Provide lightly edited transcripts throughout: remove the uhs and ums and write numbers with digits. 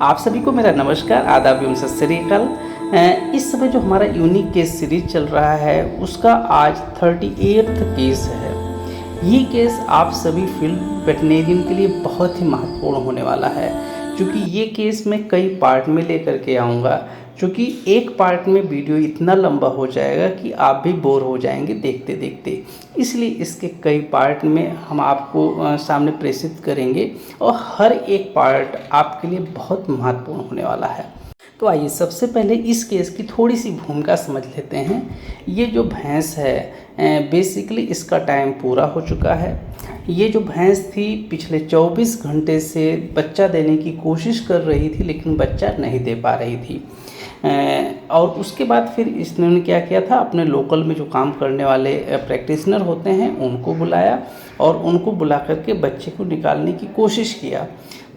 आप सभी को मेरा नमस्कार, आदाब एवं सत श्री अकाल। इस समय जो हमारा यूनिक केस सीरीज चल रहा है उसका आज 38वां केस है। ये केस आप सभी फील्ड वेटरनरियन के लिए बहुत ही महत्वपूर्ण होने वाला है, क्योंकि ये केस मैं कई पार्ट में लेकर के आऊँगा। क्योंकि एक पार्ट में वीडियो इतना लंबा हो जाएगा कि आप भी बोर हो जाएंगे देखते देखते, इसलिए इसके कई पार्ट में हम आपको सामने प्रेषित करेंगे और हर एक पार्ट आपके लिए बहुत महत्वपूर्ण होने वाला है। तो आइए सबसे पहले इस केस की थोड़ी सी भूमिका समझ लेते हैं। ये जो भैंस है बेसिकली इसका टाइम पूरा हो चुका है। ये जो भैंस थी पिछले 24 घंटे से बच्चा देने की कोशिश कर रही थी, लेकिन बच्चा नहीं दे पा रही थी। और उसके बाद फिर इसने क्या किया था, अपने लोकल में जो काम करने वाले प्रैक्टिशनर होते हैं उनको बुलाया और उनको बुला करके बच्चे को निकालने की कोशिश किया।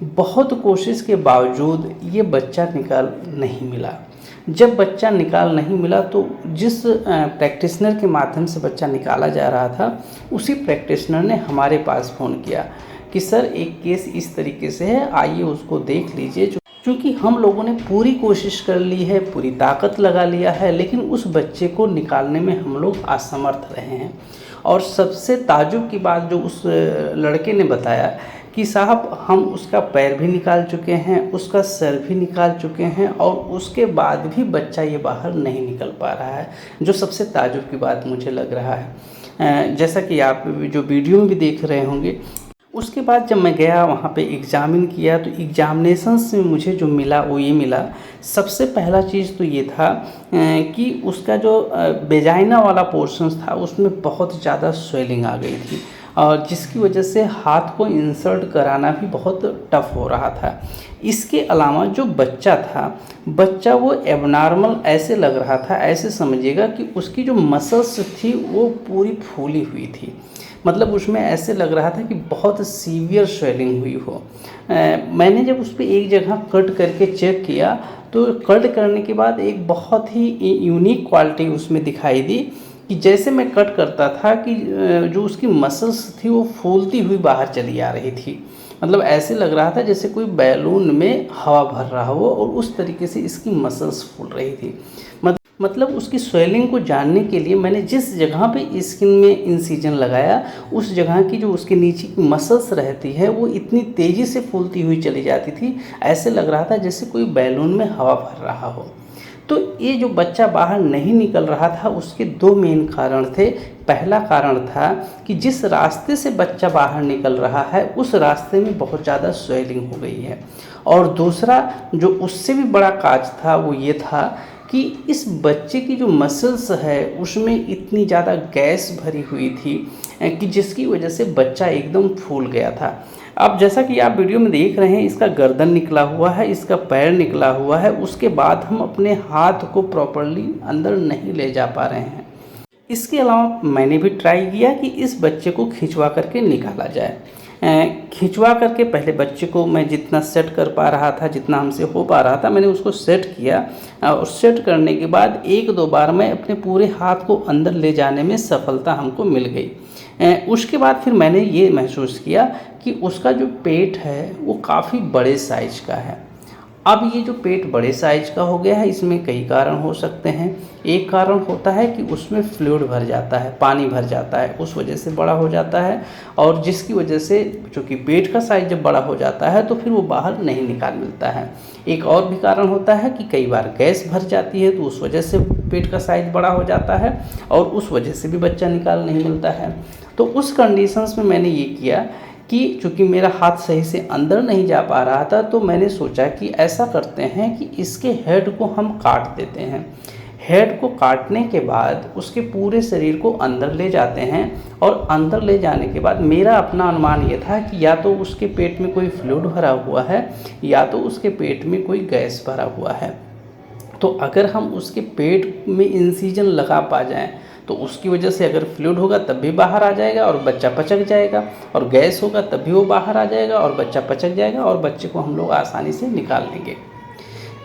बहुत कोशिश के बावजूद ये बच्चा निकाल नहीं मिला। जब बच्चा निकाल नहीं मिला तो जिस प्रैक्टिशनर के माध्यम से बच्चा निकाला जा रहा था, उसी प्रैक्टिशनर ने हमारे पास फ़ोन किया कि सर एक केस इस तरीके से है, आइए उसको देख लीजिए। क्योंकि हम लोगों ने पूरी कोशिश कर ली है, पूरी ताकत लगा लिया है, लेकिन उस बच्चे को निकालने में हम लोग असमर्थ रहे हैं। और सबसे ताज्जुब की बात जो उस लड़के ने बताया कि साहब हम उसका पैर भी निकाल चुके हैं, उसका सर भी निकाल चुके हैं और उसके बाद भी बच्चा ये बाहर नहीं निकल पा रहा है, जो सबसे ताज्जुब की बात मुझे लग रहा है। जैसा कि आप जो वीडियो में भी देख रहे होंगे, उसके बाद जब मैं गया वहाँ पे एग्ज़ामिन किया तो एग्जामिनेशंस में मुझे जो मिला वो ये मिला। सबसे पहला चीज़ तो ये था कि उसका जो वेजाइना वाला पोर्शंस था उसमें बहुत ज़्यादा स्वेलिंग आ गई थी, और जिसकी वजह से हाथ को इंसर्ट कराना भी बहुत टफ हो रहा था। इसके अलावा जो बच्चा था, बच्चा वो एबनॉर्मल ऐसे लग रहा था, ऐसे समझिएगा कि उसकी जो मसल्स थी वो पूरी फूली हुई थी। मतलब उसमें ऐसे लग रहा था कि बहुत सीवियर स्वेलिंग हुई हो। मैंने जब उस पर एक जगह कट करके चेक किया तो कट करने के बाद एक बहुत ही यूनिक क्वालिटी उसमें दिखाई दी कि जैसे मैं कट करता था कि जो उसकी मसल्स थी वो फूलती हुई बाहर चली आ रही थी। मतलब ऐसे लग रहा था जैसे कोई बैलून में हवा भर रहा हो, और उस तरीके से इसकी मसल्स फूल रही थी। मतलब उसकी स्वेलिंग को जानने के लिए मैंने जिस जगह पे स्किन में इंसिजन लगाया, उस जगह की जो उसके नीचे की मसल्स रहती है वो इतनी तेज़ी से फूलती हुई चली जाती थी, ऐसे लग रहा था जैसे कोई बैलून में हवा भर रहा हो। तो ये जो बच्चा बाहर नहीं निकल रहा था उसके दो मेन कारण थे। पहला कारण था कि जिस रास्ते से बच्चा बाहर निकल रहा है उस रास्ते में बहुत ज़्यादा स्वेलिंग हो गई है, और दूसरा जो उससे भी बड़ा काज था वो ये था कि इस बच्चे की जो मसल्स है उसमें इतनी ज़्यादा गैस भरी हुई थी कि जिसकी वजह से बच्चा एकदम फूल गया था। अब जैसा कि आप वीडियो में देख रहे हैं, इसका गर्दन निकला हुआ है, इसका पैर निकला हुआ है, उसके बाद हम अपने हाथ को प्रॉपर्ली अंदर नहीं ले जा पा रहे हैं। इसके अलावा मैंने भी ट्राई किया कि इस बच्चे को खिंचवा करके निकाला जाए। खिंचवा करके पहले बच्चे को मैं जितना सेट कर पा रहा था, जितना हमसे हो पा रहा था, मैंने उसको सेट किया, और सेट करने के बाद एक दो बार मैं अपने पूरे हाथ को अंदर ले जाने में सफलता हमको मिल गई। उसके बाद फिर मैंने ये महसूस किया कि उसका जो पेट है वो काफ़ी बड़े साइज का है। अब ये जो पेट बड़े साइज का हो गया है, इसमें कई कारण हो सकते हैं। एक कारण होता है कि उसमें फ्लूइड भर जाता है, पानी भर जाता है, उस वजह से बड़ा हो जाता है, और जिसकी वजह से चूँकि पेट का साइज जब बड़ा हो जाता है तो फिर वो बाहर नहीं निकाल मिलता है। एक और भी कारण होता है कि कई बार गैस भर जाती है तो उस वजह से पेट का साइज बड़ा हो जाता है, और उस वजह से भी बच्चा निकाल नहीं मिलता है। तो उस कंडीशंस में मैंने ये किया कि चूँकि मेरा हाथ सही से अंदर नहीं जा पा रहा था, तो मैंने सोचा कि ऐसा करते हैं कि इसके हेड को हम काट देते हैं। हेड को काटने के बाद उसके पूरे शरीर को अंदर ले जाते हैं, और अंदर ले जाने के बाद मेरा अपना अनुमान ये था कि या तो उसके पेट में कोई फ्लूइड भरा हुआ है या तो उसके पेट में कोई गैस भरा हुआ है। तो अगर हम उसके पेट में इंसिजन लगा पा जाएं तो उसकी वजह से अगर फ्लूइड होगा तब भी बाहर आ जाएगा और बच्चा पचक जाएगा, और गैस होगा तब भी वो बाहर आ जाएगा और बच्चा पचक जाएगा, और बच्चे को हम लोग आसानी से निकाल लेंगे।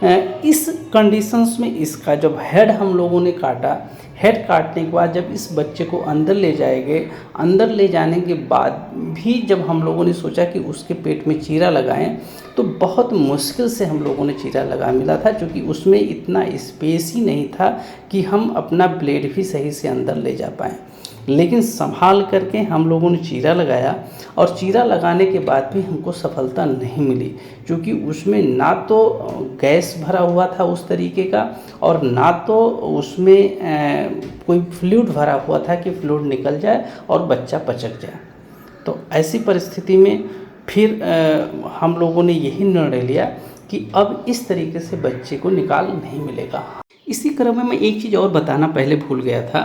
इस कंडीशंस में इसका जब हेड हम लोगों ने काटा, हेड काटने के बाद जब इस बच्चे को अंदर ले जाएंगे, अंदर ले जाने के बाद भी जब हम लोगों ने सोचा कि उसके पेट में चीरा लगाएं, तो बहुत मुश्किल से हम लोगों ने चीरा लगा मिला था, क्योंकि उसमें इतना स्पेस ही नहीं था कि हम अपना ब्लेड भी सही से अंदर ले जा पाएँ। लेकिन संभाल करके हम लोगों ने चीरा लगाया, और चीरा लगाने के बाद भी हमको सफलता नहीं मिली, क्योंकि उसमें ना तो गैस भरा हुआ था उस तरीके का, और ना तो उसमें कोई फ्लूइड भरा हुआ था कि फ्लूइड निकल जाए और बच्चा पचक जाए। तो ऐसी परिस्थिति में फिर हम लोगों ने यही निर्णय लिया कि अब इस तरीके से बच्चे को निकाल नहीं मिलेगा। इसी क्रम में मैं एक चीज़ और बताना पहले भूल गया था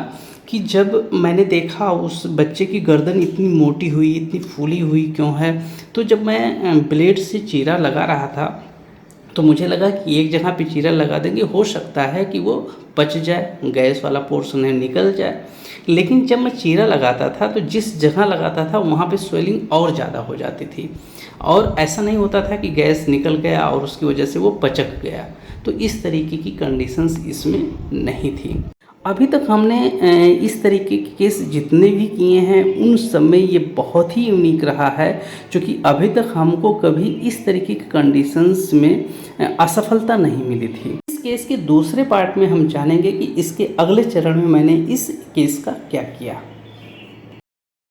कि जब मैंने देखा उस बच्चे की गर्दन इतनी मोटी हुई, इतनी फूली हुई क्यों है, तो जब मैं ब्लेड से चीरा लगा रहा था तो मुझे लगा कि एक जगह पे चीरा लगा देंगे, हो सकता है कि वो पच जाए, गैस वाला पोर्शन है निकल जाए। लेकिन जब मैं चीरा लगाता था तो जिस जगह लगाता था वहाँ पे स्वेलिंग और ज़्यादा हो जाती थी, और ऐसा नहीं होता था कि गैस निकल गया और उसकी वजह से वो पचक गया। तो इस तरीके की कंडीशंस इसमें नहीं थी। अभी तक हमने इस तरीके के केस जितने भी किए हैं उन सब में ये बहुत ही यूनिक रहा है, क्योंकि अभी तक हमको कभी इस तरीके की कंडीशंस में असफलता नहीं मिली थी। इस केस के दूसरे पार्ट में हम जानेंगे कि इसके अगले चरण में मैंने इस केस का क्या किया।